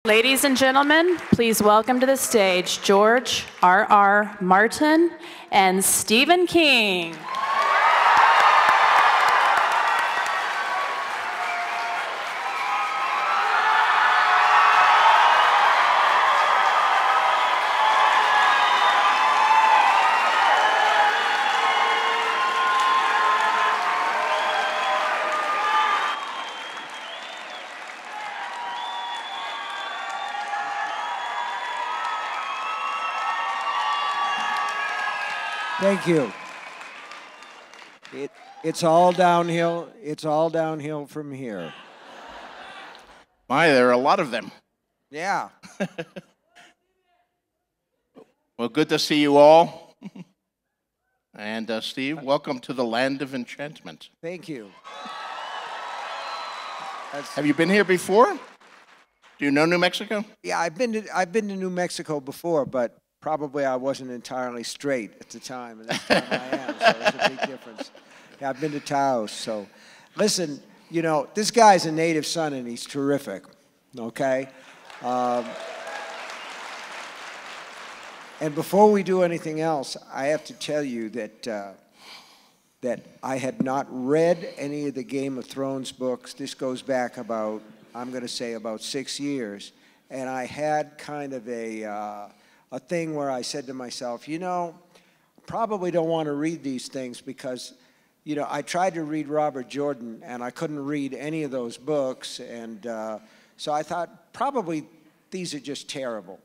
Ladies and gentlemen, please welcome to the stage George R.R. Martin and Stephen King. Thank you. It's all downhill. It's all downhill from here. My, there are a lot of them. Yeah. Well, good to see you all. And Steve, welcome to the land of enchantment. Thank you. Have you been here before? Do you know New Mexico? Yeah, I've been to New Mexico before, but probably I wasn't entirely straight at the time, and this time I am, so it's a big difference. Yeah, I've been to Taos, so. Listen, you know, this guy's a native son, and he's terrific, okay? And before we do anything else, I have to tell you that that I had not read any of the Game of Thrones books. This goes back about, I'm going to say about 6 years, and I had kind of a thing where I said to myself, you know, probably don't want to read these things because, you know, I tried to read Robert Jordan and I couldn't read any of those books, and so I thought probably these are just terrible.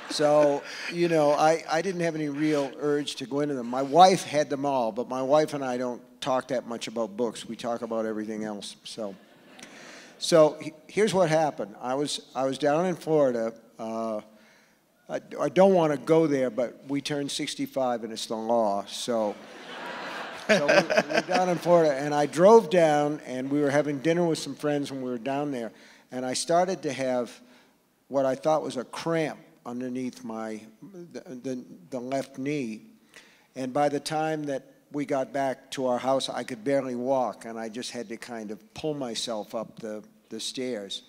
So, you know, I didn't have any real urge to go into them. My wife had them all, but my wife and I don't talk that much about books. We talk about everything else, so. So here's what happened. I was down in Florida. I don't want to go there, but we turned 65 and it's the law. So we're down in Florida, and I drove down, and we were having dinner with some friends when we were down there, and I started to have what I thought was a cramp underneath the left knee, and by the time that we got back to our house, I could barely walk, and I just had to kind of pull myself up the stairs.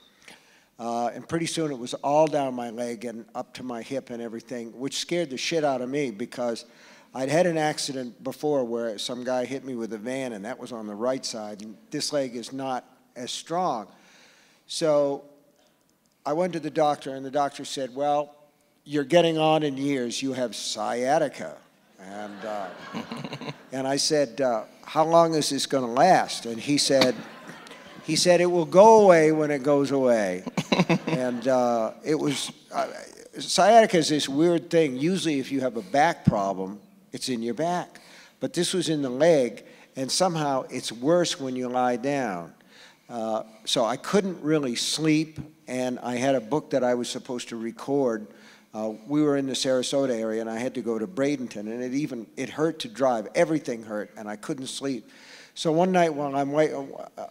And pretty soon it was all down my leg and up to my hip and everything, which scared the shit out of me because I'd had an accident before where some guy hit me with a van, and that was on the right side, and this leg is not as strong. So I went to the doctor, and the doctor said, well, you're getting on in years. You have sciatica. And I said, how long is this going to last? And he said, it will go away when it goes away. And sciatica is this weird thing. Usually if you have a back problem, it's in your back. But this was in the leg, and somehow it's worse when you lie down. So I couldn't really sleep, and I had a book that I was supposed to record. We were in the Sarasota area, and I had to go to Bradenton, and it hurt to drive. Everything hurt, and I couldn't sleep. So one night while I'm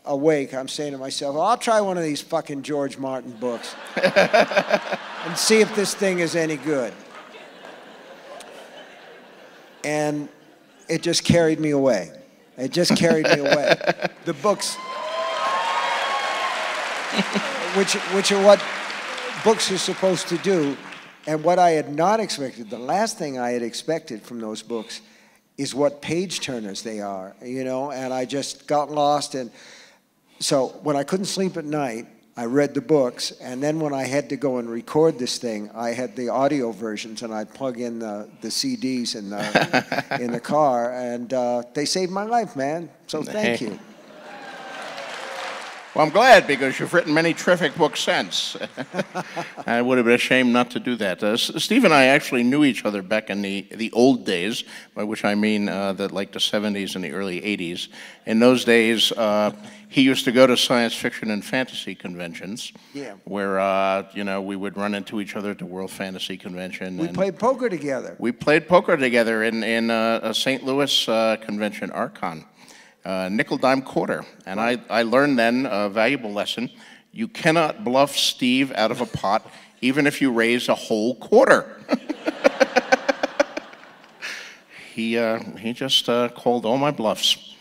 awake, I'm saying to myself, well, I'll try one of these fucking George Martin books and see if this thing is any good. And it just carried me away. It just carried me away. The books, which are what books are supposed to do. And what I had not expected, the last thing I had expected from those books is what page turners they are, you know, and I just got lost. And so when I couldn't sleep at night, I read the books, and then when I had to go and record this thing, I had the audio versions, and I'd plug in the CDs in the car, and they saved my life, man, so thank you. Well, I'm glad, because you've written many terrific books since. It would have been a shame not to do that. Steve and I actually knew each other back in the old days, by which I mean like the 70s and the early 80s. In those days, he used to go to science fiction and fantasy conventions, where you know, we would run into each other at the World Fantasy Convention. We played poker together. We played poker together in a St. Louis convention, Archon. Nickel, dime, quarter. And I learned then a valuable lesson. You cannot bluff Steve out of a pot, even if you raise a whole quarter. He just called all my bluffs.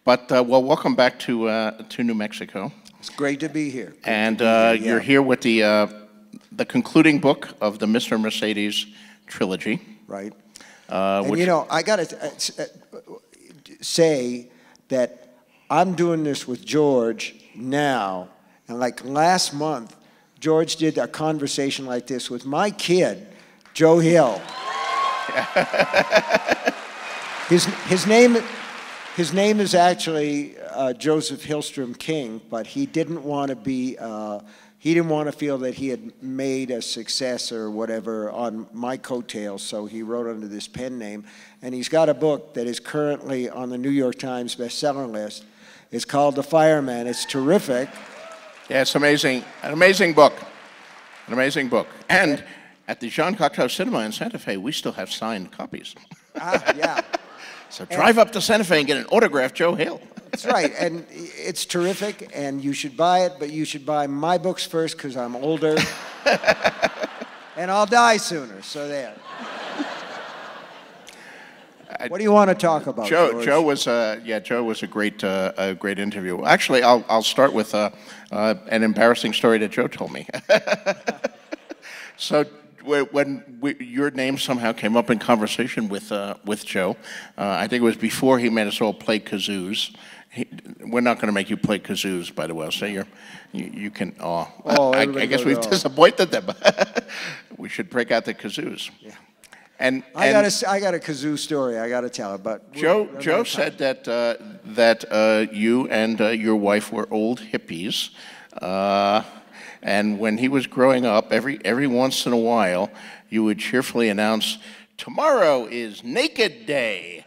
But well, welcome back to New Mexico. It's great to be here. And you're here with the concluding book of the Mr. Mercedes trilogy. Right. And you know, I got to say that I'm doing this with George now, and like last month, George did a conversation like this with my kid, Joe Hill. His name is actually Joseph Hillstrom King, but he didn't want to be. He didn't want to feel that he had made a success or whatever on my coattails, so he wrote under this pen name. And he's got a book that is currently on the New York Times bestseller list. It's called The Fireman. It's terrific. Yeah, it's amazing. An amazing book. An amazing book. And at the Jean Cocteau Cinema in Santa Fe, we still have signed copies. Yeah. So drive up to Santa Fe and get an autographed Joe Hill. That's right, and it's terrific, and you should buy it, but you should buy my books first because I'm older, and I'll die sooner, so there. What do you want to talk about, George? Joe was a great interview. Actually, I'll start with an embarrassing story that Joe told me. So when your name somehow came up in conversation with Joe, I think it was before he made us all play kazoos. We're not going to make you play kazoos, by the way. So you can. I guess we've disappointed them. We should break out the kazoos. Yeah. And I got a kazoo story I got to tell. But Joe said that you and your wife were old hippies. And when he was growing up, every once in a while, you would cheerfully announce, "Tomorrow is Naked Day."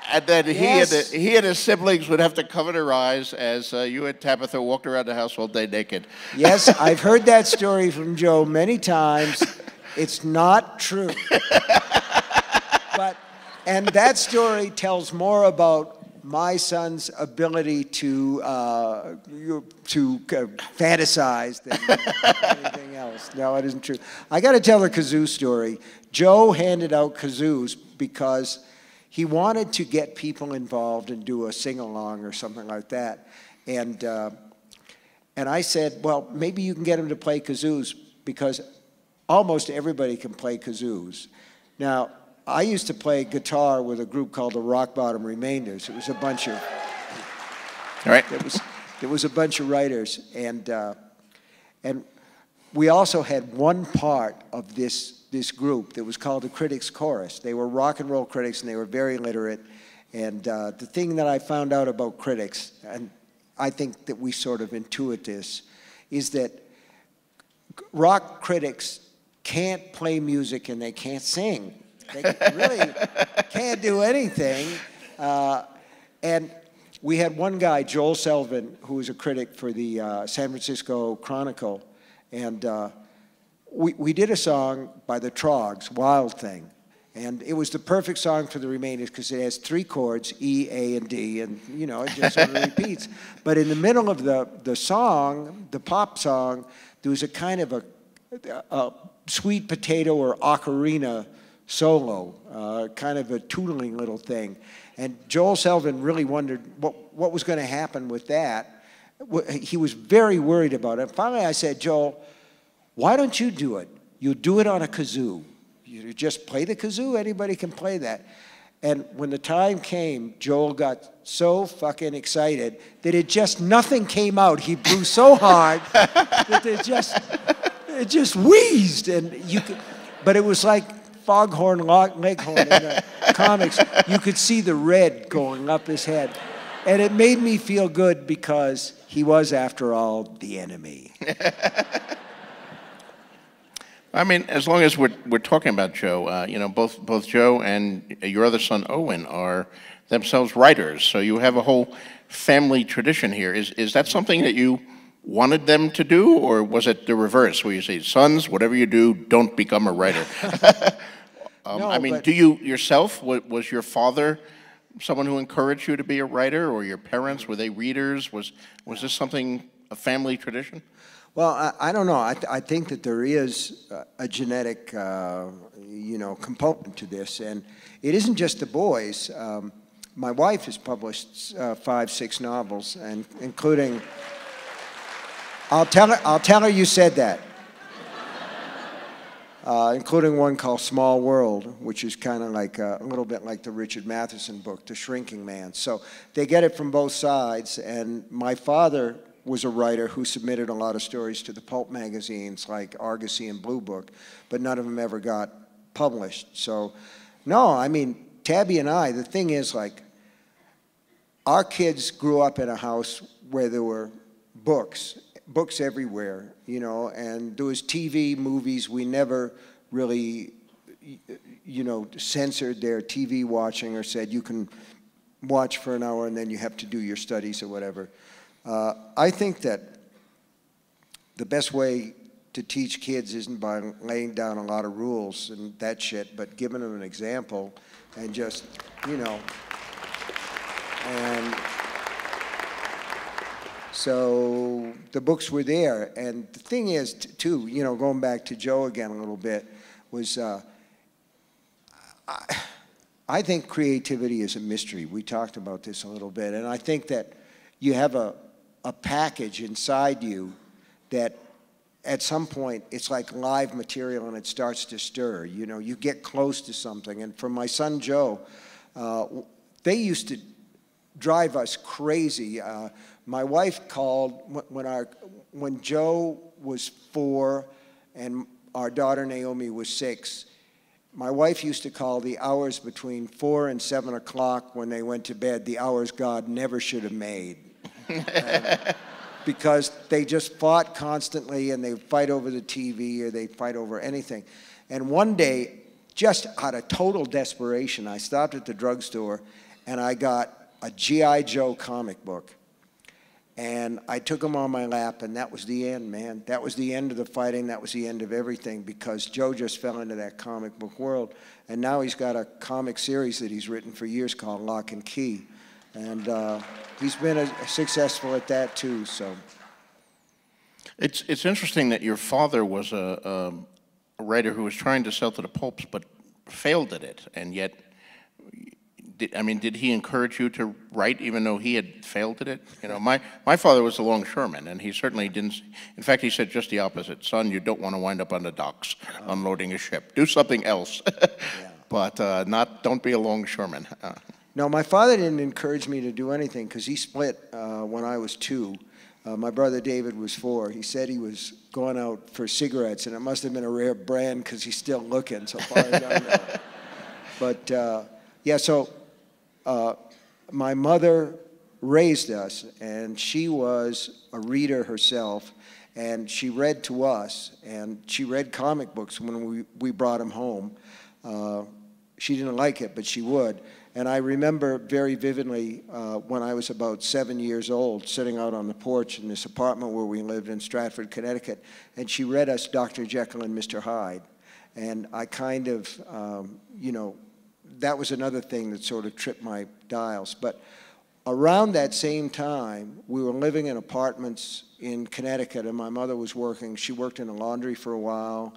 And then he and his siblings would have to cover their eyes as you and Tabitha walked around the house all day naked. Yes, I've heard that story from Joe many times. It's not true. And that story tells more about my son's ability to fantasize than anything else. No, it isn't true. I got to tell the kazoo story. Joe handed out kazoos because he wanted to get people involved and do a sing-along or something like that. And I said, well, maybe you can get him to play kazoos because almost everybody can play kazoos. Now, I used to play guitar with a group called the Rock Bottom Remainders. It was a bunch of, all right. There was a bunch of writers, and we also had one part of this group that was called the Critics Chorus. They were rock and roll critics, and they were very literate. And the thing that I found out about critics, and I think that we sort of intuit this, is that rock critics can't play music and they can't sing. They really can't do anything. And we had one guy, Joel Selvin, who was a critic for the San Francisco Chronicle, and we did a song by the Trogs, Wild Thing. And it was the perfect song for the Remainders because it has 3 chords, E, A, and D, and, you know, it just sort of repeats. But in the middle of the song, the pop song, there was a kind of a sweet potato or ocarina solo, kind of a tootling little thing. And Joel Selvin really wondered what was going to happen with that. He was very worried about it. Finally, I said, Joel, why don't you do it? You do it on a kazoo. You just play the kazoo. Anybody can play that. And when the time came, Joel got so fucking excited that nothing came out. He blew so hard that it just wheezed. And but it was like Foghorn Leghorn in the comics. You could see the red going up his head. And it made me feel good because he was, after all, the enemy. I mean, as long as we're talking about Joe, you know, both Joe and your other son Owen are themselves writers, so you have a whole family tradition here. Is that something that you wanted them to do, or was it the reverse, where you say, sons, whatever you do, don't become a writer? No, I mean, do you yourself, was your father someone who encouraged you to be a writer, or your parents, were they readers? Was this something, a family tradition? Well, I don't know. I think that there is a genetic, you know, component to this, and it isn't just the boys. my wife has published 5, 6 novels, and including, I'll tell her you said that. Including one called Small World, which is kind of like a little bit like the Richard Matheson book, The Shrinking Man. So they get it from both sides, and my father was a writer who submitted a lot of stories to the pulp magazines like Argosy and Blue Book, but none of them ever got published. So, no, I mean, Tabby and I, the thing is, like, our kids grew up in a house where there were books everywhere, you know, and there was TV, movies. We never really, you know, censored their TV watching or said you can watch for an hour and then you have to do your studies or whatever. I think that the best way to teach kids isn't by laying down a lot of rules and that shit, but giving them an example and just, you know, and so the books were there. And the thing is, too, you know, going back to Joe again a little bit, was I think creativity is a mystery. We talked about this a little bit. And I think that you have a package inside you that at some point it's like live material and it starts to stir. You know, you get close to something. And for my son Joe, they used to drive us crazy. My wife called when Joe was 4 and our daughter Naomi was 6. My wife used to call the hours between 4 and 7 o'clock when they went to bed the hours God never should have made. Because they just fought constantly, and they fight over the TV or they fight over anything. And one day, just out of total desperation, I stopped at the drugstore and I got a G.I. Joe comic book. And I took him on my lap, and that was the end, man. That was the end of the fighting. That was the end of everything, because Joe just fell into that comic book world. And now he's got a comic series that he's written for years called Lock and Key. And he's been successful at that, too. So It's interesting that your father was a writer who was trying to sell to the pulps but failed at it, and yet, did he encourage you to write even though he had failed at it? You know, my father was a longshoreman, and he certainly didn't. In fact, he said just the opposite. Son, you don't want to wind up on the docks unloading a ship. Do something else, yeah. But don't be a longshoreman. No, my father didn't encourage me to do anything because he split when I was 2. My brother David was 4. He said he was going out for cigarettes, and it must have been a rare brand because he's still looking, so far as I know. But, yeah, so my mother raised us, and she was a reader herself, and she read to us, and she read comic books when we brought them home. She didn't like it, but she would. And I remember very vividly when I was about 7 years old, sitting out on the porch in this apartment where we lived in Stratford, Connecticut, and she read us Dr. Jekyll and Mr. Hyde. And I kind of, you know, that was another thing that sort of tripped my dials. But around that same time, we were living in apartments in Connecticut, and my mother was working. She worked in a laundry for a while.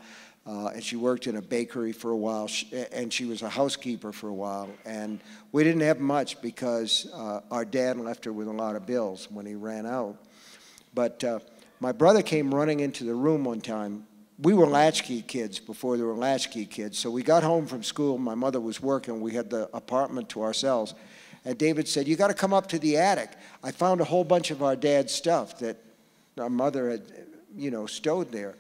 And she worked in a bakery for a while, and she was a housekeeper for a while. And we didn't have much because our dad left her with a lot of bills when he ran out. But my brother came running into the room one time. We were latchkey kids before there were latchkey kids. So we got home from school. My mother was working. We had the apartment to ourselves. And David said, "You got to come up to the attic. I found a whole bunch of our dad's stuff that our mother had, you know, stowed there."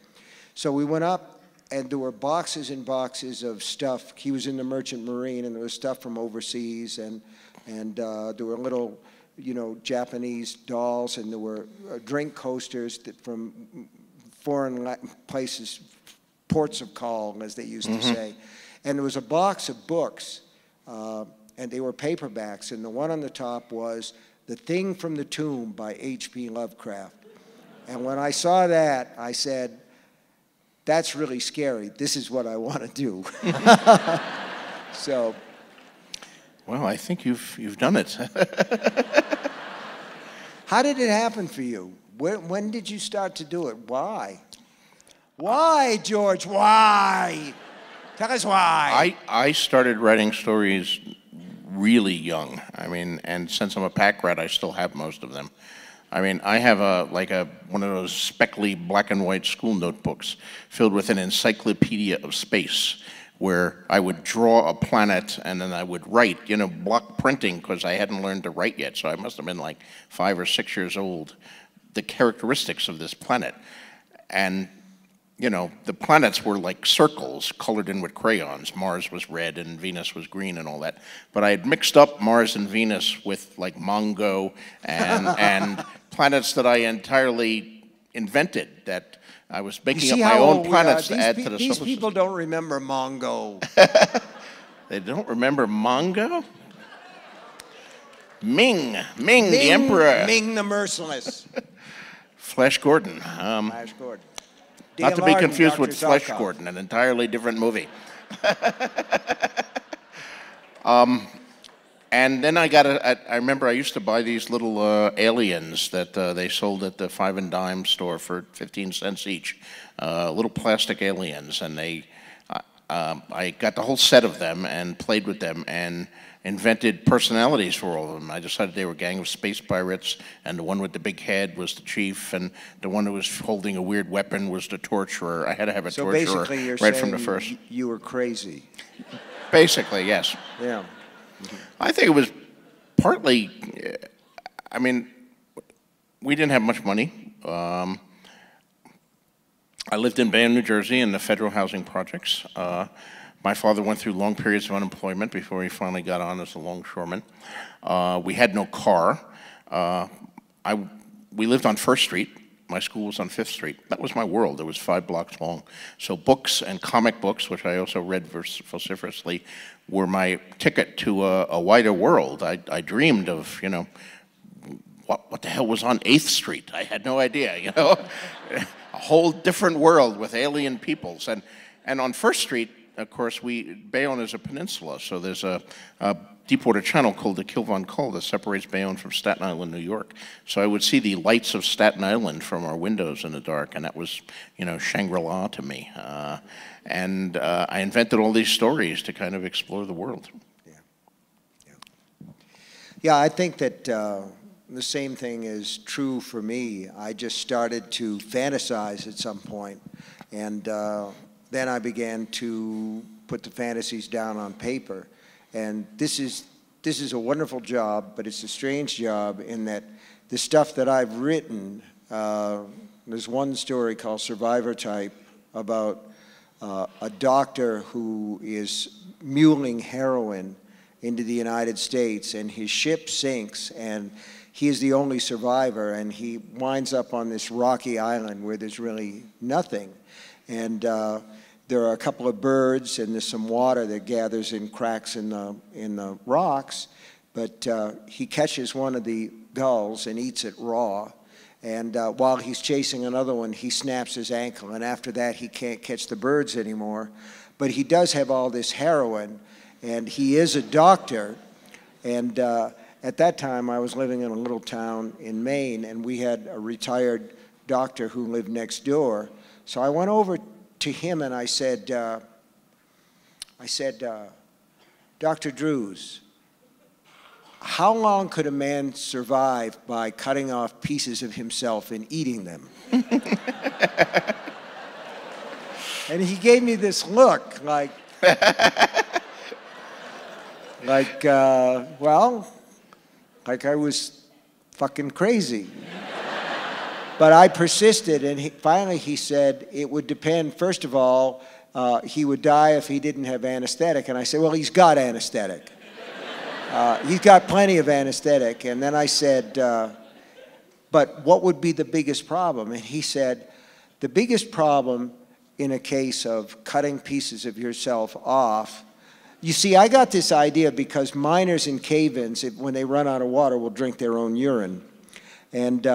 So we went up. And there were boxes and boxes of stuff. He was in the Merchant Marine, and there was stuff from overseas, and there were little, you know, Japanese dolls, and there were drink coasters from foreign places, ports of call, as they used to say. And there was a box of books, and they were paperbacks, and the one on the top was The Thing from the Tomb by H.P. Lovecraft. And when I saw that, I said, "That's really scary. This is what I want to do." So, well, I think you've done it. How did it happen for you? When did you start to do it? Why? Why, George? Why? Tell us why. I started writing stories really young. I mean, and since I'm a pack rat, I still have most of them. I mean, I have one of those speckly black and white school notebooks filled with an encyclopedia of space, where I would draw a planet and then I would write, you know, block printing, because I hadn't learned to write yet, so I must have been like 5 or 6 years old, the characteristics of this planet. And, you know, the planets were like circles colored in with crayons. Mars was red and Venus was green and all that. But I had mixed up Mars and Venus with like Mongo and planets that I entirely invented, that I was making up my own planets to add to the solar system. These people don't remember Mongo. They don't remember Mongo? Ming, the Emperor. Ming the Merciless. Flash Gordon. Flash Gordon. Not to be Martin, confused Dr. with Flash Zarkov. Gordon, an entirely different movie. And then I remember I used to buy these little aliens that they sold at the 5 and dime store for 15 cents each, little plastic aliens, and I got the whole set of them and played with them and invented personalities for all of them. I decided they were a gang of space pirates, and the one with the big head was the chief, and the one who was holding a weird weapon was the torturer. I had to have a torturer basically you're right saying from the first. You were crazy. Basically, yes. Yeah. I think it was partly, I mean, we didn't have much money. I lived in Bayonne, New Jersey in the federal housing projects. My father went through long periods of unemployment before he finally got on as a longshoreman. We had no car. We lived on First Street. My school was on Fifth Street. That was my world. It was 5 blocks long. So books and comic books, which I also read vociferously, were my ticket to a wider world. I dreamed of, you know, what the hell was on 8th Street? I had no idea, you know. A whole different world with alien peoples. And on First Street, of course, Bayonne is a peninsula, so there's a Deepwater Channel called the Kiva that separates Bayonne from Staten Island, New York. So I would see the lights of Staten Island from our windows in the dark, and that was, you know, Shangri-La to me. And I invented all these stories to kind of explore the world. Yeah, I think that the same thing is true for me. I just started to fantasize at some point, and then I began to put the fantasies down on paper. And this is a wonderful job, but it's a strange job in that the stuff that I've written, there's one story called Survivor Type about a doctor who is muling heroin into the United States, and his ship sinks, and he is the only survivor, and he winds up on this rocky island where there's really nothing. And there are a couple of birds, and there's some water that gathers in cracks in the rocks, but he catches one of the gulls and eats it raw. And while he's chasing another one, he snaps his ankle, and after that he can't catch the birds anymore. But he does have all this heroin, and he is a doctor. And at that time I was living in a little town in Maine, and we had a retired doctor who lived next door. So I went over to him and I said, Dr. Drews, how long could a man survive by cutting off pieces of himself and eating them? And he gave me this look like, well, like I was fucking crazy. But I persisted, and finally he said it would depend. First of all, he would die if he didn't have anesthetic. And I said, well, he's got anesthetic. He's got plenty of anesthetic. And then I said, but what would be the biggest problem? And he said, the biggest problem in a case of cutting pieces of yourself off, you see, I got this idea because miners in cave-ins, when they run out of water, will drink their own urine. And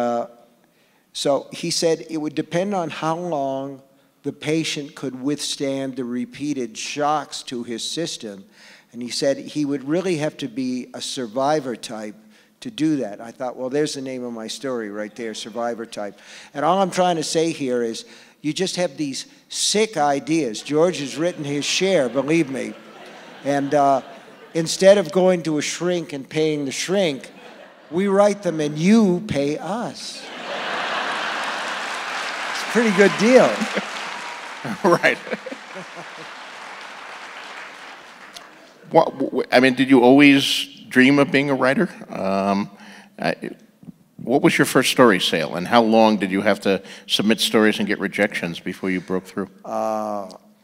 so he said it would depend on how long the patient could withstand the repeated shocks to his system. And he said he would really have to be a survivor type to do that. I thought, well, there's the name of my story right there, Survivor Type. And all I'm trying to say here is you just have these sick ideas. George has written his share, believe me. And instead of going to a shrink and paying the shrink, we write them and you pay us. It's a pretty good deal. Right. I mean, did you always dream of being a writer? What was your first story sale, and how long did you have to submit stories and get rejections before you broke through?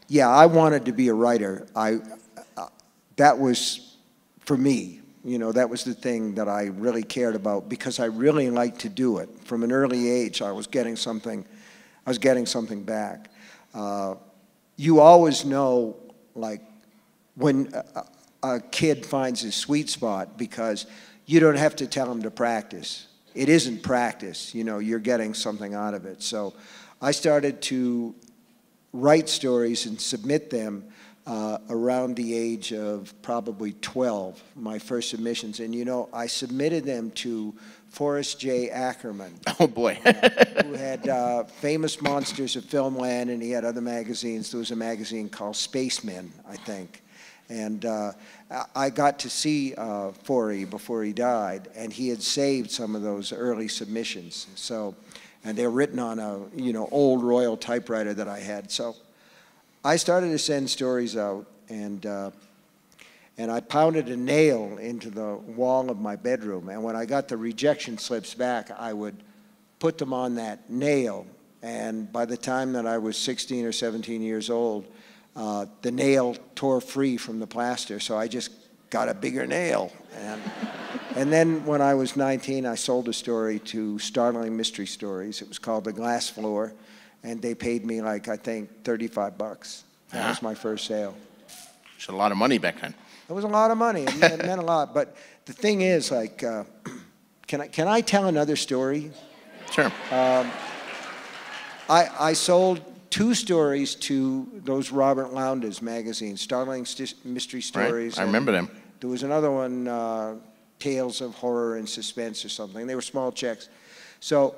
Yeah, I wanted to be a writer. That was, for me, you know, that was the thing that I really cared about because I really liked to do it. From an early age, I was getting something back. You always know, like, when a kid finds his sweet spot because you don't have to tell him to practice. It isn't practice, you know, you're getting something out of it. So I started to write stories and submit them around the age of probably 12, my first submissions. And, you know, I submitted them to Forrest J. Ackerman. Oh, boy. Who had Famous Monsters of Filmland, and he had other magazines. There was a magazine called Spacemen, I think. And I got to see Forey before he died, and he had saved some of those early submissions. So, and they're written on a, you know, old Royal typewriter that I had. So I started to send stories out, and I pounded a nail into the wall of my bedroom. And when I got the rejection slips back, I would put them on that nail. And by the time that I was 16 or 17 years old, the nail tore free from the plaster, so I just got a bigger nail. And then when I was 19, I sold a story to Startling Mystery Stories. It was called The Glass Floor, and they paid me, like, I think, $35. That was my first sale. It's a lot of money back then. It was a lot of money. It meant a lot. But the thing is, like, can I tell another story? Sure. I sold 2 stories to those Robert Lowndes magazines, Startling Mystery Stories. Right. I remember them. There was another one, Tales of Horror and Suspense or something. They were small checks. So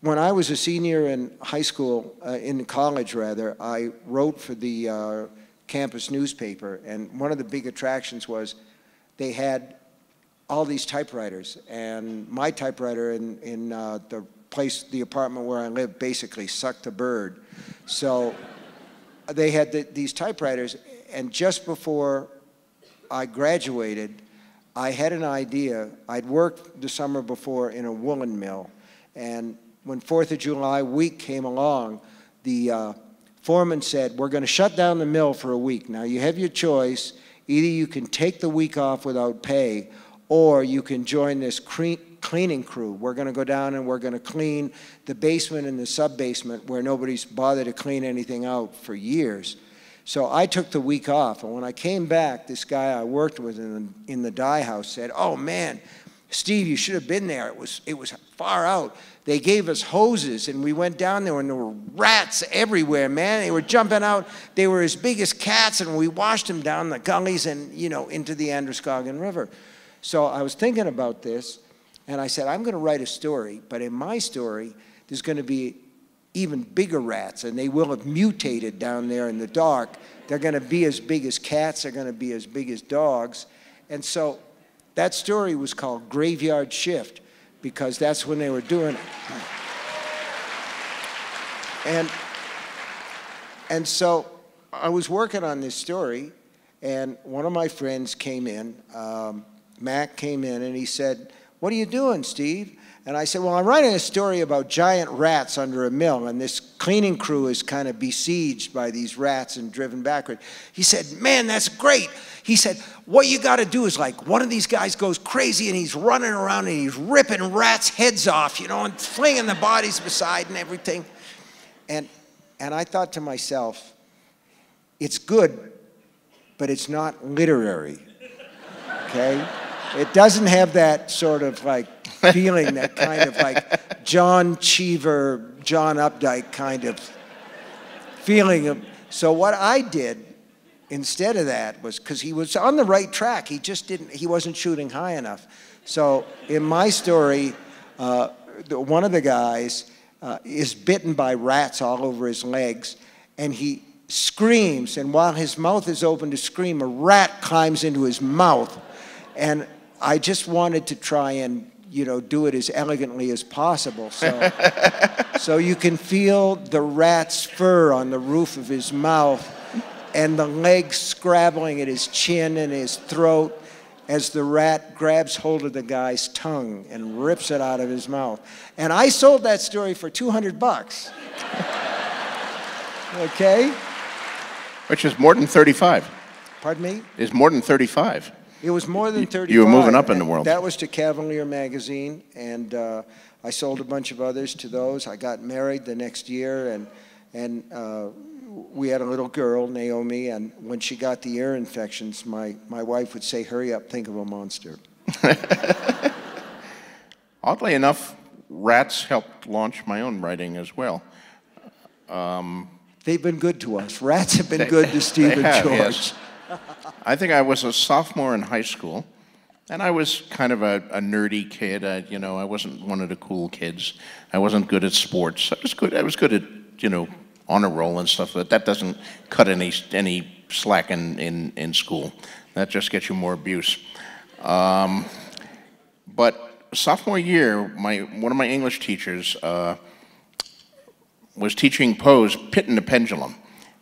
when I was a senior in high school, in college rather, I wrote for the campus newspaper, and one of the big attractions was they had all these typewriters, and my typewriter in the apartment where I lived basically sucked a bird. So they had these typewriters, and just before I graduated, I had an idea. I'd worked the summer before in a woolen mill, and when 4th of July week came along, the foreman said, we're going to shut down the mill for a week. Now you have your choice. Either you can take the week off without pay, or you can join this cleaning crew. We're going to go down and we're going to clean the basement and the sub-basement where nobody's bothered to clean anything out for years. So I took the week off, and when I came back, this guy I worked with in the dye house said, oh man, Steve, you should have been there. It was far out. They gave us hoses, and we went down there, and there were rats everywhere, man. They were jumping out. They were as big as cats, and we washed them down the gullies and, you know, into the Androscoggin River. So I was thinking about this, and I said, I'm going to write a story, but in my story, there's going to be even bigger rats, and they will have mutated down there in the dark. They're going to be as big as cats. They're going to be as big as dogs. And so that story was called Graveyard Shift, because that's when they were doing it. And so I was working on this story, and one of my friends came in, Mac came in, and he said, what are you doing, Steve? And I said, well, I'm writing a story about giant rats under a mill, and this cleaning crew is kind of besieged by these rats and driven backward. He said, man, that's great. He said, what you got to do is, like, one of these guys goes crazy, and he's running around, and he's ripping rats' heads off, you know, and flinging the bodies beside and everything. And I thought to myself, it's good, but it's not literary, okay? It doesn't have that sort of, like, feeling, that kind of, like, John Cheever, John Updike kind of feeling of. So what I did instead of that was, because he was on the right track, he wasn't shooting high enough. So in my story, one of the guys is bitten by rats all over his legs, and he screams, and while his mouth is open to scream, a rat climbs into his mouth. And I just wanted to try and, do it as elegantly as possible. So you can feel the rat's fur on the roof of his mouth and the legs scrabbling at his chin and his throat as the rat grabs hold of the guy's tongue and rips it out of his mouth. And I sold that story for $200. Okay? Which is more than 35. Pardon me? Is more than 35. It was more than 35. You were moving up in the world. That was to Cavalier magazine, and I sold a bunch of others to those. I got married the next year, and we had a little girl, Naomi, and when she got the ear infections, my wife would say, "Hurry up, think of a monster." Oddly enough, rats helped launch my own writing as well. They've been good to us. Rats have been good to Steve and George. Yes. I think I was a sophomore in high school, and I was kind of a nerdy kid. I wasn't one of the cool kids. I wasn't good at sports. I was good at, honor roll and stuff, but that doesn't cut any slack in school. That just gets you more abuse. But sophomore year, one of my English teachers was teaching Poe's Pit and the Pendulum.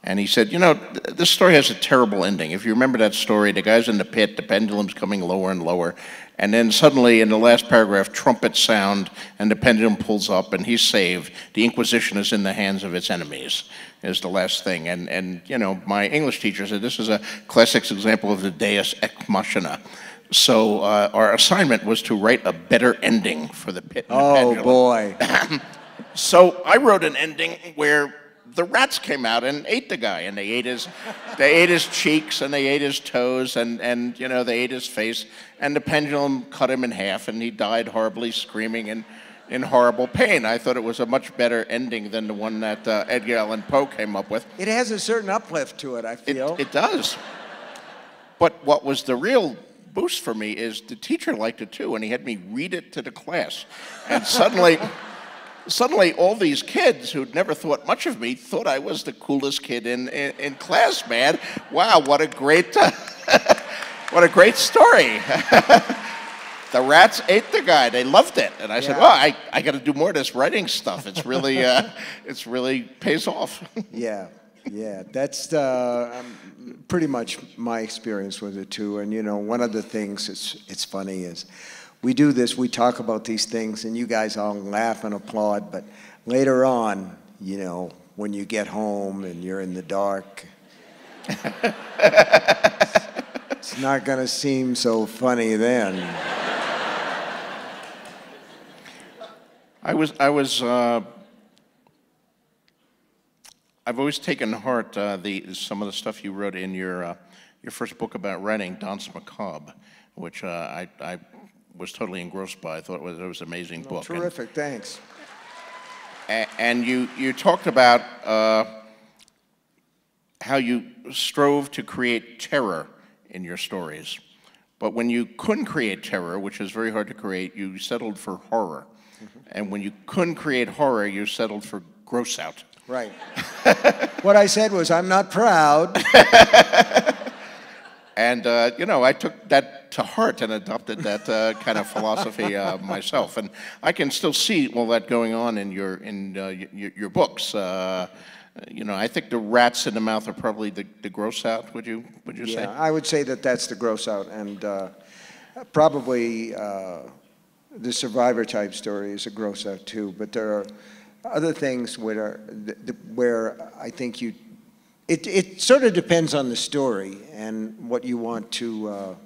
And he said, this story has a terrible ending. If you remember that story, the guy's in the pit, the pendulum's coming lower and lower, and then suddenly in the last paragraph, trumpets sound, and the pendulum pulls up, and he's saved. The Inquisition is in the hands of its enemies, is the last thing. And my English teacher said, this is a classic example of the Deus ex machina. So our assignment was to write a better ending for the pit and the pendulum. Oh, boy. So I wrote an ending where the rats came out and ate the guy, and they ate his cheeks, and they ate his toes, and they ate his face, and the pendulum cut him in half, and he died horribly, screaming in horrible pain. I thought it was a much better ending than the one that Edgar Allan Poe came up with. It has a certain uplift to it, I feel. It does. But what was the real boost for me is the teacher liked it too, and he had me read it to the class, and suddenly all these kids who'd never thought much of me thought I was the coolest kid in class, man. Wow, what a great story. The rats ate the guy. They loved it. And I said, well, I got to do more of this writing stuff. It's really, it's really pays off. Yeah. That's pretty much my experience with it too. And one of the things it's funny is, we do this, we talk about these things, and you guys all laugh and applaud, but later on, when you get home and you're in the dark, it's not going to seem so funny then. I've always taken to heart some of the stuff you wrote in your first book about writing, Danse Macabre, which I was totally engrossed by. I thought it was an amazing book. Terrific, thanks. And you talked about how you strove to create terror in your stories. But when you couldn't create terror, which is very hard to create, you settled for horror. Mm-hmm. And when you couldn't create horror, you settled for gross out. Right. What I said was, I'm not proud. And, I took that to heart and adopted that kind of philosophy myself. And I can still see all that going on in your books. I think the rats in the mouth are probably the gross out, would you say? Yeah, I would say that's the gross out. And probably the survivor type story is a gross out too. But there are other things where I think it sort of depends on the story and what you want to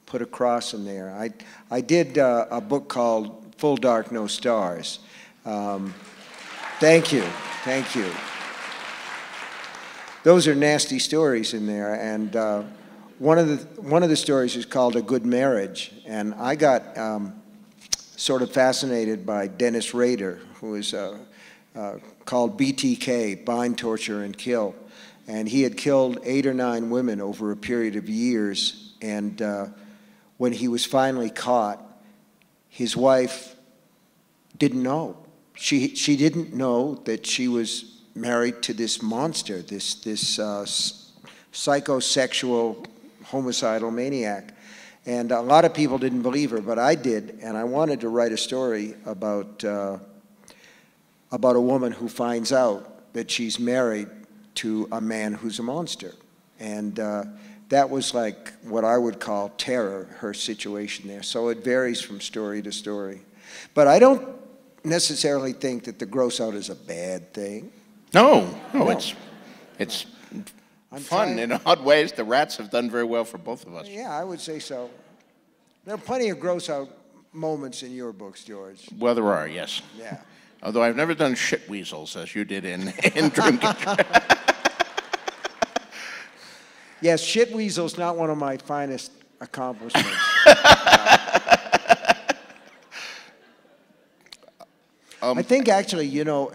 put across in there. I did a book called Full Dark, No Stars. Thank you. Those are nasty stories in there, and one of the stories is called A Good Marriage, and I got sort of fascinated by Dennis Rader, who is called BTK, Bind, Torture, and Kill. And he had killed 8 or 9 women over a period of years. And when he was finally caught, his wife didn't know. She didn't know that she was married to this monster, this psychosexual homicidal maniac. And a lot of people didn't believe her, but I did, and I wanted to write a story about a woman who finds out that she's married to a man who's a monster. And that was like what I would call terror, her situation there. So it varies from story to story. But I don't necessarily think that the gross out is a bad thing. No, it's fun in odd ways. The rats have done very well for both of us. Yeah, I would say so. There are plenty of gross out moments in your books, George. Well, there are, yes. Yeah. Although I've never done shit weasels as you did in Dreamcatcher. Yes, shit weasel's not one of my finest accomplishments. I think actually, you know,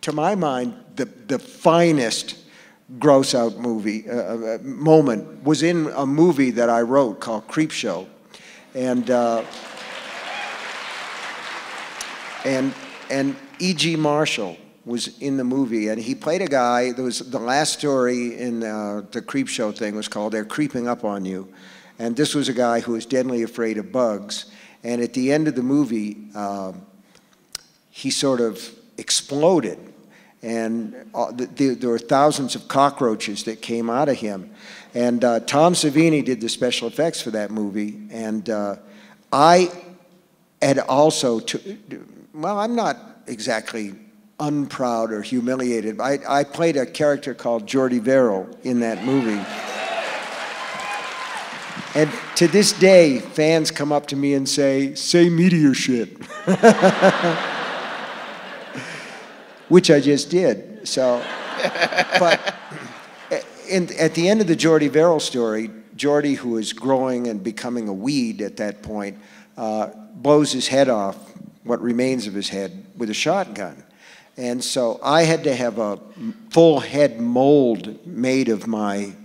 to my mind, the finest gross out movie moment was in a movie that I wrote called Creepshow, and E.G. Marshall was in the movie, and he played a guy. There was the last story in the Creepshow thing was called "They're Creeping Up on You," and this was a guy who was deadly afraid of bugs. And at the end of the movie, he sort of exploded. And there were thousands of cockroaches that came out of him. And Tom Savini did the special effects for that movie. And I had also, well, I'm not exactly unproud or humiliated. I played a character called Jordy Verrill in that movie. And to this day, fans come up to me and say meteor shit. Which I just did. So, but at the end of the Jordy Verrill story, Jordy, who is growing and becoming a weed at that point, blows his head off, what remains of his head, with a shotgun. And so I had to have a full head mold made of my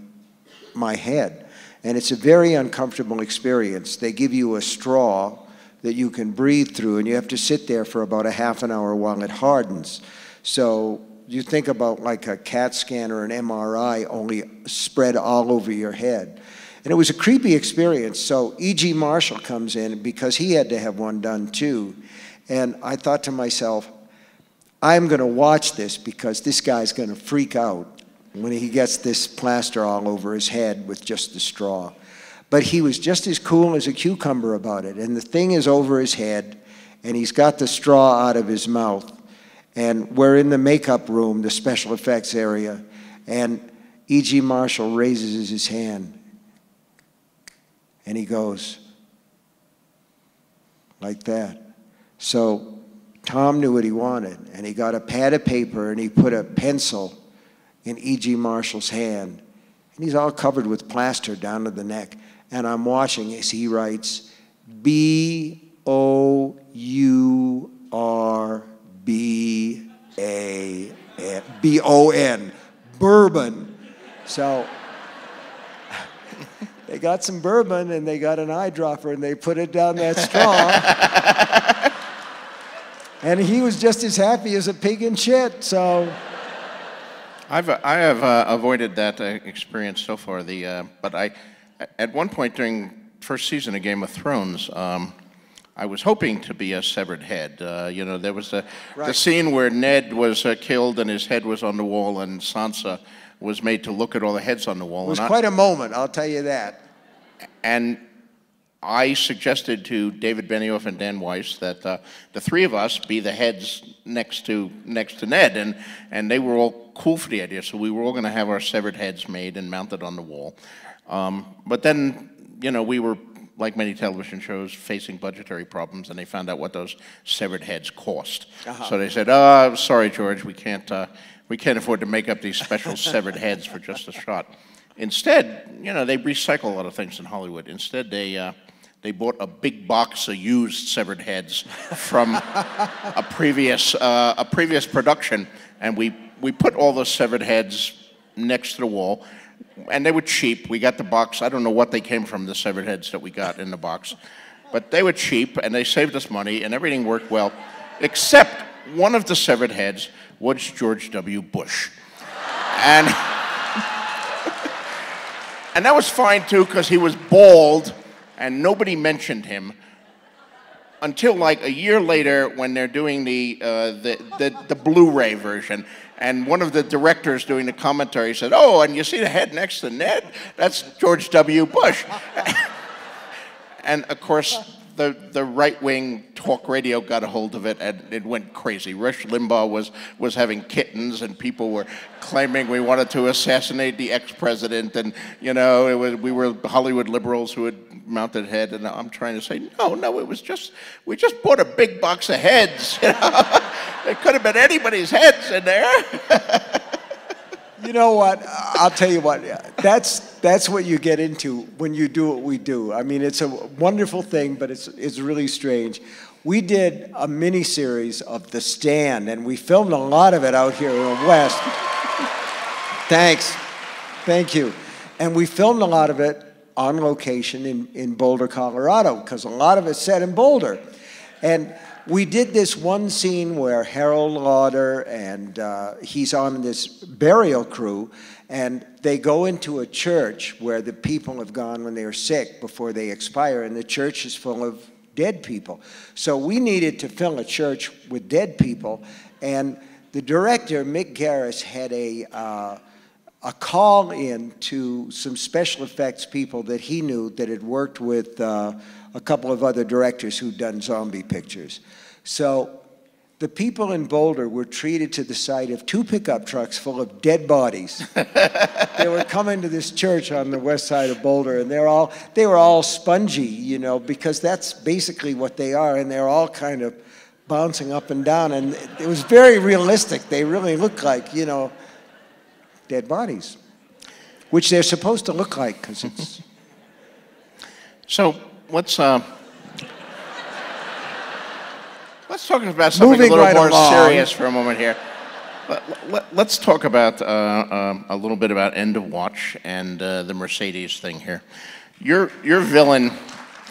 head. And it's a very uncomfortable experience. They give you a straw that you can breathe through, and you have to sit there for about a half an hour while it hardens. So you think about like a CAT scan or an MRI, only spread all over your head. And it was a creepy experience. So E.G. Marshall comes in because he had to have one done too. And I thought to myself, I'm going to watch this because this guy's going to freak out when he gets this plaster all over his head with just the straw. But he was just as cool as a cucumber about it. And the thing is over his head, and he's got the straw out of his mouth. And we're in the makeup room, the special effects area, and E.G. Marshall raises his hand, and he goes like that. So Tom knew what he wanted, and he got a pad of paper, and he put a pencil in E.G. Marshall's hand, and he's all covered with plaster down to the neck, and I'm watching as he writes, B-O-U-R-B-A-B-O-N, bourbon. So they got some bourbon and they got an eyedropper and they put it down that straw. And he was just as happy as a pig in shit, so. I have avoided that experience so far. But at one point during first season of Game of Thrones, I was hoping to be a severed head. You know, there was the scene where Ned was killed and his head was on the wall, and Sansa was made to look at all the heads on the wall. It was quite a moment, I'll tell you that. And I suggested to David Benioff and Dan Weiss that the three of us be the heads next to Ned, and they were all cool for the idea. So we were all going to have our severed heads made and mounted on the wall. But then, you know, we were, like many television shows, facing budgetary problems, and they found out what those severed heads cost. So they said, sorry, George, we can't afford to make up these special severed heads for just a shot. Instead, you know, they recycle a lot of things in Hollywood. Instead, they bought a big box of used severed heads from a previous production, and we put all those severed heads next to the wall. And they were cheap. We got the box. I don't know what they came from, the severed heads that we got in the box. But they were cheap, and they saved us money, and everything worked well, except one of the severed heads was George W. Bush. And, and that was fine, too, because he was bald, and nobody mentioned him until like a year later when they're doing the Blu-ray version. And one of the directors doing the commentary said, "Oh, and you see the head next to Ned? That's George W. Bush." And of course, the right-wing talk radio got a hold of it, and it went crazy. Rush Limbaugh was having kittens, and people were claiming we wanted to assassinate the ex-president, and we were Hollywood liberals who had mounted head. And I'm trying to say, no, it was just we just bought a big box of heads. It could have been anybody's heads in there. You know what? I'll tell you what. That's what you get into when you do what we do. I mean, it's a wonderful thing, but it's really strange. We did a mini-series of The Stand, and we filmed a lot of it out here in the West. Thanks. Thank you. And we filmed a lot of it on location in Boulder, Colorado, because a lot of it's set in Boulder. And we did this one scene where Harold Lauder and he's on this burial crew, and they go into a church where the people have gone when they are sick before they expire, and the church is full of dead people. So we needed to fill a church with dead people, and the director, Mick Garris, had a call in to some special effects people that he knew that had worked with a couple of other directors who'd done zombie pictures. So the people in Boulder were treated to the sight of 2 pickup trucks full of dead bodies. They were coming to this church on the west side of Boulder, and they were all spongy, because that's basically what they are, and they're all kind of bouncing up and down, and it was very realistic. They really looked like, dead bodies, which they're supposed to look like, because it's... So let's talk about something a little more serious for a moment here. Let's talk about a little bit about End of Watch and the Mercedes thing here. Your villain,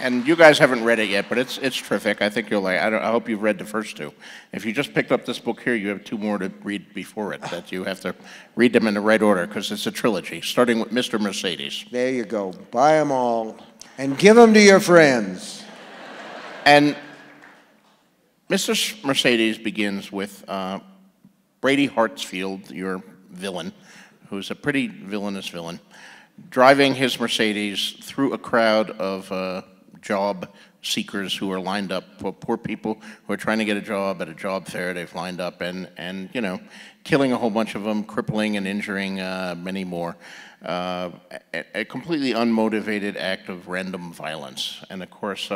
and you guys haven't read it yet, but it's terrific. I think you'll like. I hope you've read the first 2. If you just picked up this book here, you have 2 more to read before it. That you have to read them in the right order because it's a trilogy, starting with Mr. Mercedes. There you go. Buy them all and give them to your friends. And Mr. Mercedes begins with Brady Hartsfield, your villain, who's a pretty villainous villain, driving his Mercedes through a crowd of job seekers who are lined up, poor people who are trying to get a job at a job fair. They've lined up and killing a whole bunch of them, crippling and injuring many more. A completely unmotivated act of random violence. And of course,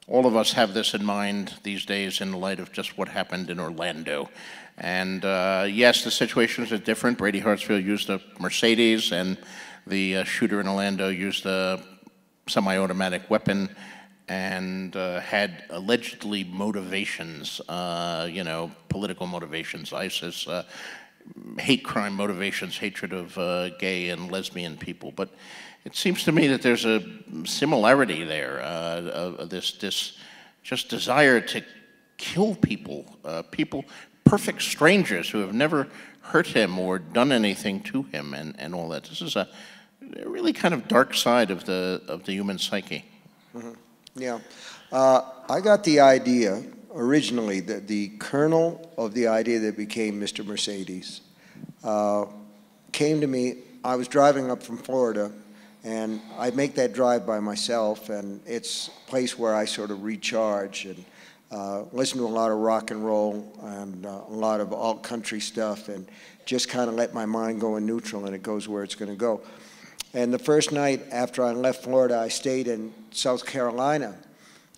all of us have this in mind these days in light of just what happened in Orlando. And yes, the situations are different. Brady Hartsfield used a Mercedes, and the shooter in Orlando used a semi-automatic weapon and had allegedly motivations, political motivations, ISIS, hate crime motivations, hatred of gay and lesbian people. But it seems to me that there's a similarity there, this just desire to kill people, perfect strangers who have never hurt him or done anything to him, and all that. This is a really kind of dark side of the human psyche. Mm-hmm. Yeah, I got the idea originally, the kernel of the idea that became Mr. Mercedes came to me. I was driving up from Florida, and I make that drive by myself, and it's a place where I sort of recharge and listen to a lot of rock and roll and a lot of alt country stuff, and just kind of let my mind go in neutral, and it goes where it's going to go. And the first night after I left Florida, I stayed in South Carolina,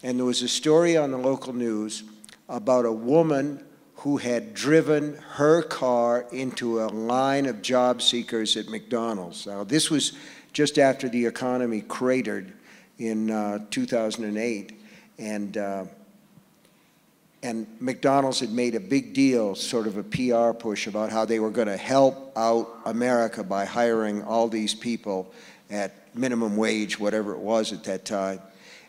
and there was a story on the local news about a woman who had driven her car into a line of job seekers at McDonald's. Now, this was just after the economy cratered in 2008, and McDonald's had made a big deal, sort of a PR push about how they were going to help out America by hiring all these people at minimum wage, whatever it was at that time.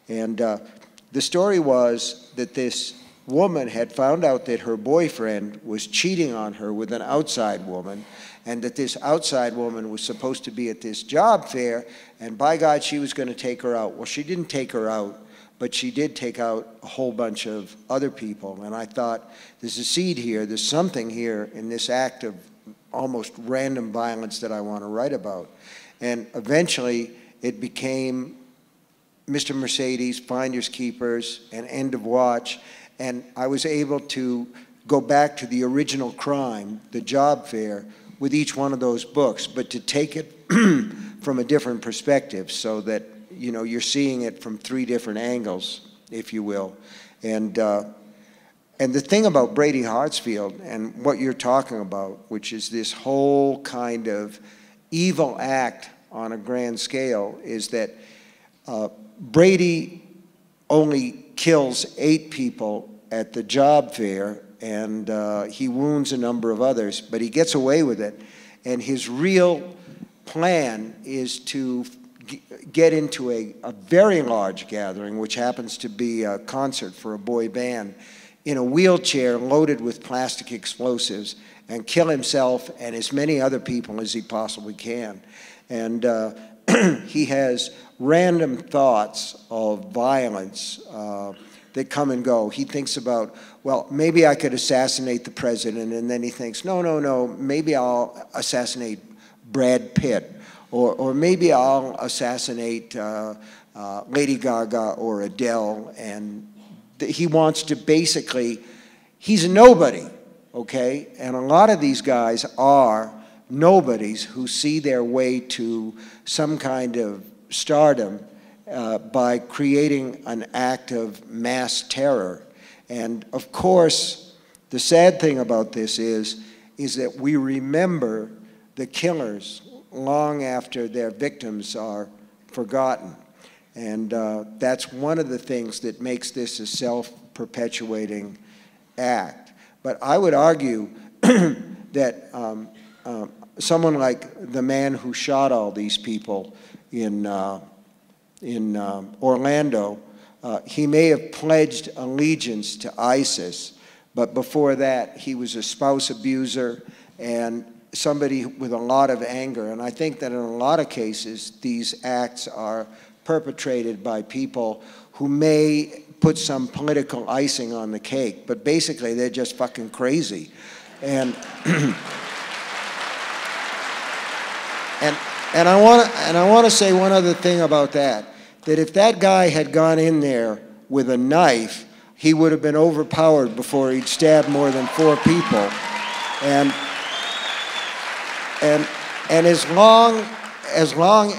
And the story was that this woman had found out that her boyfriend was cheating on her with an outside woman, and that this outside woman was supposed to be at this job fair, and by God, she was going to take her out. Well, she didn't take her out, but she did take out a whole bunch of other people. And I thought, there's a seed here, there's something here in this act of almost random violence that I want to write about. And eventually, it became Mr. Mercedes, Finders Keepers, and End of Watch. And I was able to go back to the original crime, the job fair, with each one of those books, but to take it from a different perspective so that, you know, you're seeing it from 3 different angles, if you will. And the thing about Brady Hartsfield and what you're talking about, which is this whole kind of evil act on a grand scale, is that Brady only kills 8 people at the job fair, and he wounds a number of others, but he gets away with it. And his real plan is to get into a very large gathering, which happens to be a concert for a boy band, in a wheelchair loaded with plastic explosives, and kill himself and as many other people as he possibly can. And he has random thoughts of violence that come and go. He thinks about, well, maybe I could assassinate the president, and then he thinks, no, maybe I'll assassinate Brad Pitt, or maybe I'll assassinate Lady Gaga or Adele, and he wants to basically, he's a nobody, okay? And a lot of these guys are nobodies who see their way to some kind of stardom by creating an act of mass terror. And of course, the sad thing about this is that we remember the killers long after their victims are forgotten. And that's one of the things that makes this a self-perpetuating act. But I would argue that someone like the man who shot all these people in Orlando, he may have pledged allegiance to ISIS, but before that, he was a spouse abuser and somebody with a lot of anger. And I think that in a lot of cases, these acts are perpetrated by people who may put some political icing on the cake, but basically they're just fucking crazy. And and I want to say one other thing about that if that guy had gone in there with a knife, he would have been overpowered before he'd stabbed more than 4 people. And as long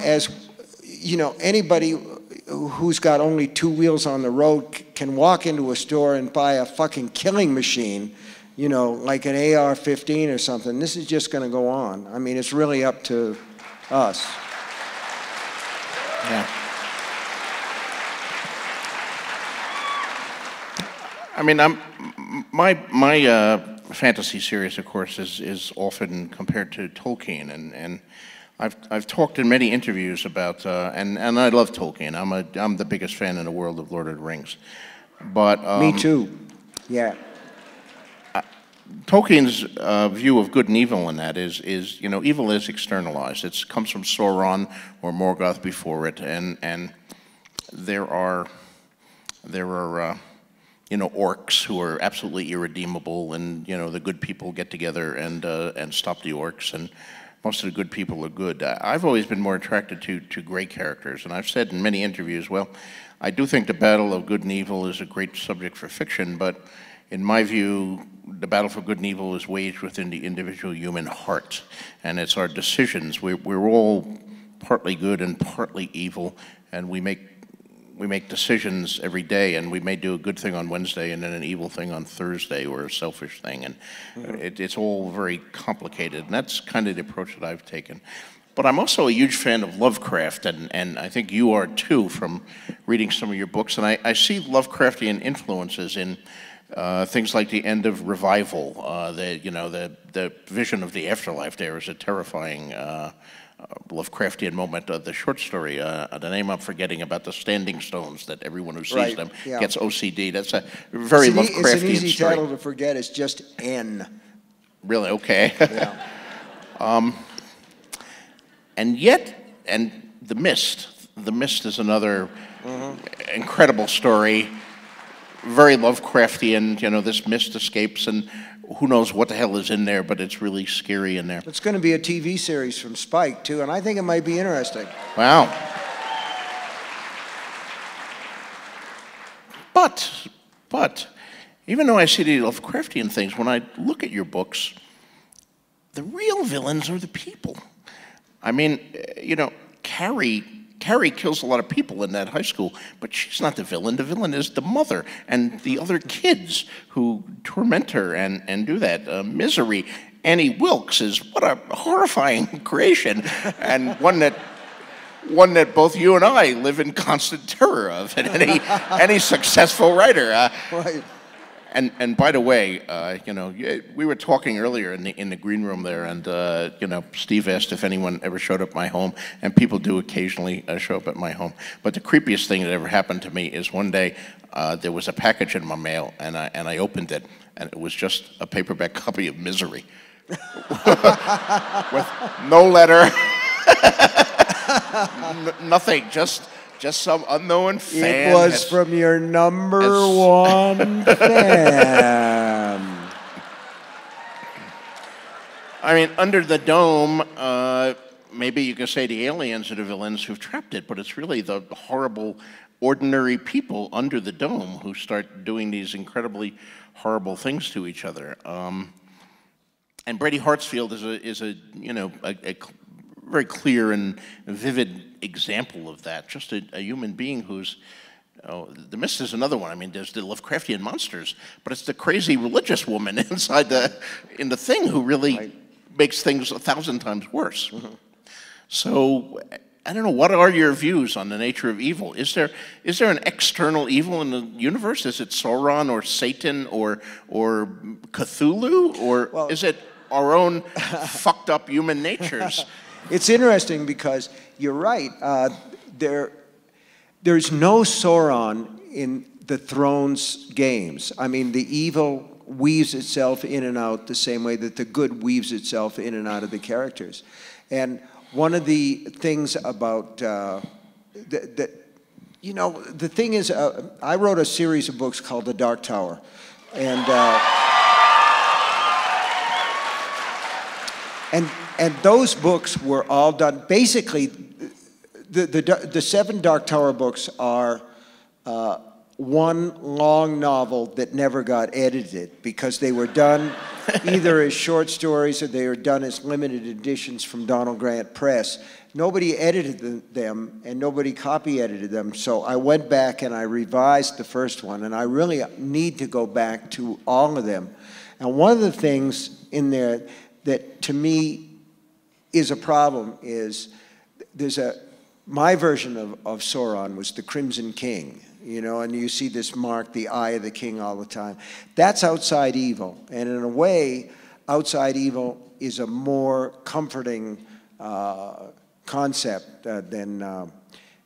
as you know, anybody who's got only 2 wheels on the road can walk into a store and buy a fucking killing machine, you know, like an AR-15 or something, this is just going to go on. I mean, it's really up to us. Yeah. I mean, my fantasy series, of course, is often compared to Tolkien, and I've talked in many interviews about and I love Tolkien. I'm the biggest fan in the world of Lord of the Rings, but me too. Yeah. Tolkien's view of good and evil in that is you know, evil is externalized. It comes from Sauron or Morgoth before it, and there are you know, orcs who are absolutely irredeemable, and you know, the good people get together and stop the orcs, and most of the good people are good. I've always been more attracted to gray characters, and I've said in many interviews, well, I do think the battle of good and evil is a great subject for fiction, but in my view, the battle for good and evil is waged within the individual human heart, and it's our decisions. We're all partly good and partly evil, and we make decisions every day, and we may do a good thing on Wednesday and then an evil thing on Thursday, or a selfish thing, and it's all very complicated, and that's kind of the approach that I've taken. But I'm also a huge fan of Lovecraft, and I think you are too, from reading some of your books, and I see Lovecraftian influences in things like the end of Revival, the vision of the afterlife there is a terrifying Lovecraftian moment. The short story, the name I'm forgetting, about the standing stones that everyone who sees them gets OCD. That's a very Lovecraftian story. It's an easy title to forget. It's just N. Really? Okay. Yeah. And The Mist. The Mist is another incredible story. Very Lovecraftian. This mist escapes, and who knows what the hell is in there, but it's really scary in there. It's going to be a TV series from Spike, too, and I think it might be interesting. Wow. But, even though I see the Lovecraftian things, when I look at your books, the real villains are the people. I mean, Carrie kills a lot of people in that high school, but she's not the villain. The villain is the mother and the other kids who torment her and do that. Misery. Annie Wilkes is what a horrifying creation, and one that both you and I live in constant terror of, and any successful writer. Right. And by the way, we were talking earlier in the green room there, and Steve asked if anyone ever showed up at my home, and people do occasionally show up at my home. But the creepiest thing that ever happened to me is one day there was a package in my mail, and I opened it, and it was just a paperback copy of Misery, with no letter, nothing, just some unknown fan. It was from your number one fan. I mean, Under the Dome, maybe you could say the aliens are the villains who've trapped it, but it's really the horrible, ordinary people under the dome who start doing these incredibly horrible things to each other. And Brady Hartsfield is a very clear and vivid example of that. Just a human being who's, The Mist is another one. I mean, there's the Lovecraftian monsters, but it's the crazy religious woman in the thing who really makes things 1,000 times worse. So, I don't know, what are your views on the nature of evil? Is there an external evil in the universe? Is it Sauron or Satan or Cthulhu? Or is it our own fucked up human natures? It's interesting because you're right. There's no Sauron in the Thrones games. I mean, the evil weaves itself in and out the same way that the good weaves itself in and out of the characters. And one of the things about the thing is, I wrote a series of books called The Dark Tower, and those books were all done. Basically, the 7 Dark Tower books are one long novel that never got edited because they were done either as short stories or they were done as limited editions from Donald Grant Press. Nobody edited them and nobody copy edited them. So I went back and I revised the first one, and I really need to go back to all of them. And one of the things in there that to me is a problem is my version of Sauron was the Crimson King, and you see this mark, the Eye of the King, all the time. That's outside evil, and in a way, outside evil is a more comforting concept than,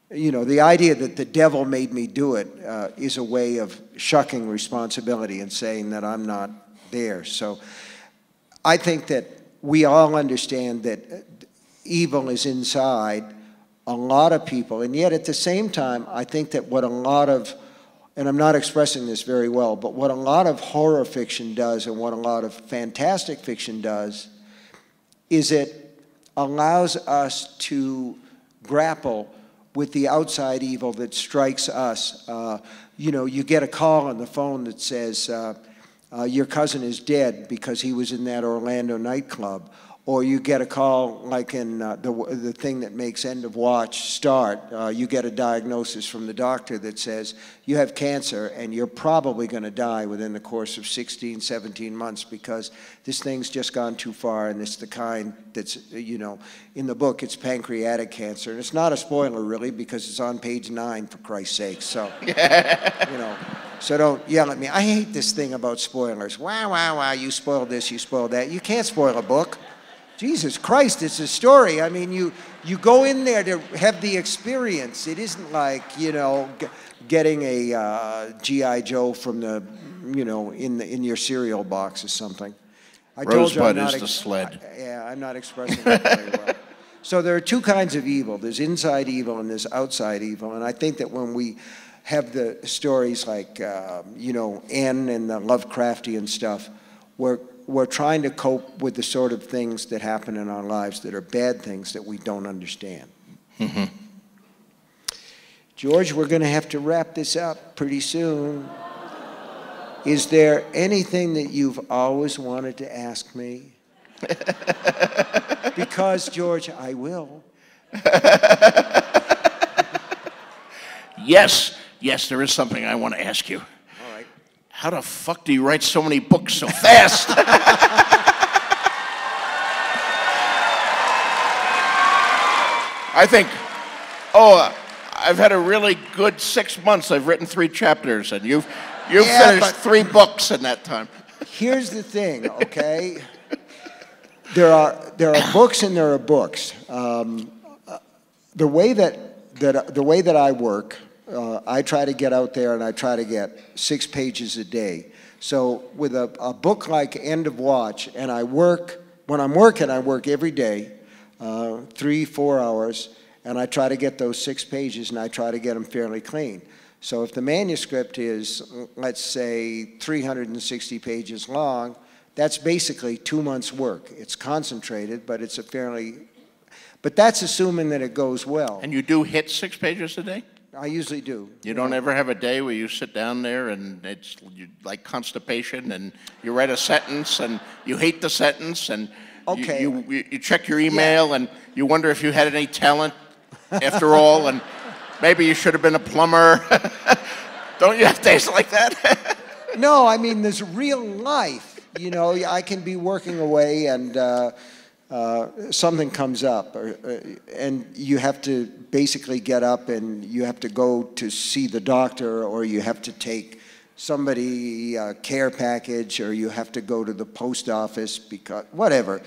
the idea that the devil made me do it is a way of shucking responsibility and saying that I'm not there. So I think that we all understand that evil is inside a lot of people, and yet at the same time, I think that what a lot of, and I'm not expressing this very well, but what a lot of horror fiction does and what a lot of fantastic fiction does is it allows us to grapple with the outside evil that strikes us. You get a call on the phone that says, your cousin is dead because he was in that Orlando nightclub. Or you get a call like in the thing that makes End of Watch start. You get a diagnosis from the doctor that says you have cancer and you're probably going to die within the course of 16, 17 months because this thing's just gone too far, and it's the kind that's, in the book it's pancreatic cancer. And it's not a spoiler really because it's on page 9, for Christ's sake. So, So don't yell at me. I hate this thing about spoilers. Wow, wow, wow, you spoiled this, you spoiled that. You can't spoil a book. Jesus Christ, it's a story. I mean, you go in there to have the experience. It isn't like, you know, getting a G.I. Joe from the, you know, in your cereal box or something. I told you I'm not is the sled. I'm not expressing that very well. So there are two kinds of evil. There's inside evil and there's outside evil. And I think that when we have the stories like, you know, N and the Lovecraftian stuff, we're trying to cope with the sort of things that happen in our lives that are bad things that we don't understand. Mm-hmm. George, we're going to have to wrap this up pretty soon. Is there anything that you've always wanted to ask me? Because, George, I will. Yes, there is something I want to ask you. All right. How the fuck do you write so many books so fast? I think, I've had a really good 6 months. I've written 3 chapters, and you've finished 3 books in that time. Here's the thing, okay? There are books and there are books. The way that I work, I try to get out there and I try to get 6 pages a day. So with a book like End of Watch, and when I'm working, I work every day, 3-4 hours, and I try to get those 6 pages and I try to get them fairly clean. So if the manuscript is, let's say, 360 pages long, that's basically 2 months' work. It's concentrated, but it's but that's assuming that it goes well. And you do hit 6 pages a day? I usually do. You don't ever have a day where you sit down there and it's like constipation and you write a sentence and you hate the sentence and you check your email and you wonder if you had any talent after all and maybe you should have been a plumber. Don't you have days like that? No, I mean, there's real life. You know, I can be working away and something comes up, and you have to basically get up and you have to go to see the doctor, or you have to take somebody a care package, or you have to go to the post office, because whatever.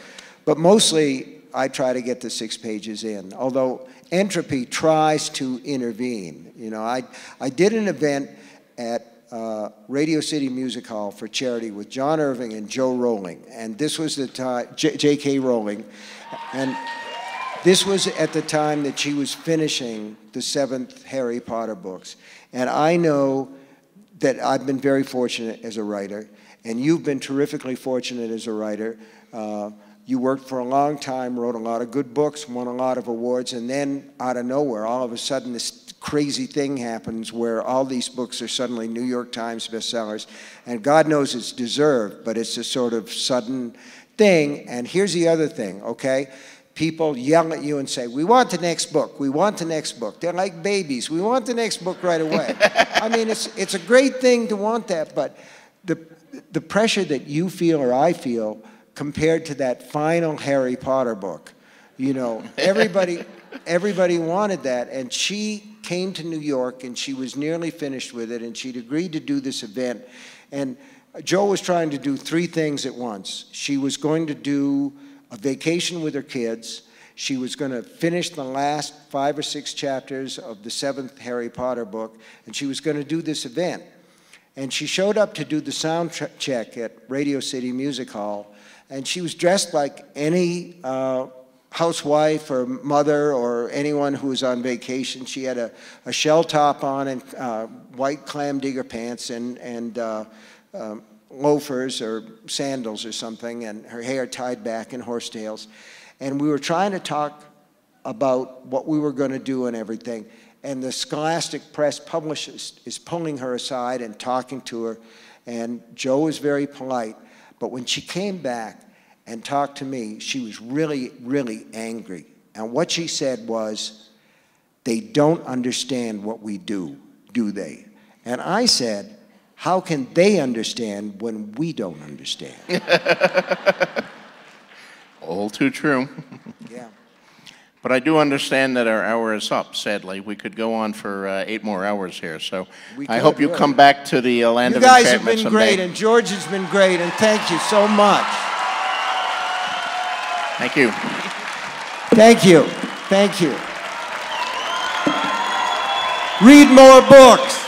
But mostly I try to get the 6 pages in, although entropy tries to intervene. You know, I did an event at Radio City Music Hall for charity with John Irving and Joe Rowling, and this was the time, J.K. Rowling, and this was at the time that she was finishing the 7th Harry Potter books. And I know that I've been very fortunate as a writer, and you've been terrifically fortunate as a writer. You worked for a long time, wrote a lot of good books, won a lot of awards, and then out of nowhere, all of a sudden this crazy thing happens where all these books are suddenly New York Times bestsellers, and God knows it's deserved, but it's a sort of sudden thing. And here's the other thing, okay? People yell at you and say, we want the next book, we want the next book. They're like babies, we want the next book right away. I mean, it's a great thing to want that, but the pressure that you feel or I feel compared to that final Harry Potter book, you know, everybody wanted that, and she came to New York and she was nearly finished with it, and she'd agreed to do this event. And Joe was trying to do 3 things at once. She was going to do a vacation with her kids. She was going to finish the last 5 or 6 chapters of the 7th Harry Potter book, and she was going to do this event. And she showed up to do the sound check at Radio City Music Hall, and she was dressed like any housewife or mother or anyone who was on vacation. She had a shell top on and white clam digger pants and loafers or sandals or something, and her hair tied back in horsetails. And we were trying to talk about what we were going to do and everything. And the Scholastic Press publisher is pulling her aside and talking to her. And Joe was very polite. But when she came back and talked to me, she was really, really angry. And what she said was, they don't understand what we do they? And I said, how can they understand when we don't understand? All too true. Yeah. But I do understand that our hour is up, sadly. We could go on for 8 more hours here. So I hope you come back to the land of enchantment. You guys enchantment have been someday. great, and George has been great, and thank you so much. Thank you. Thank you. Thank you. Read more books.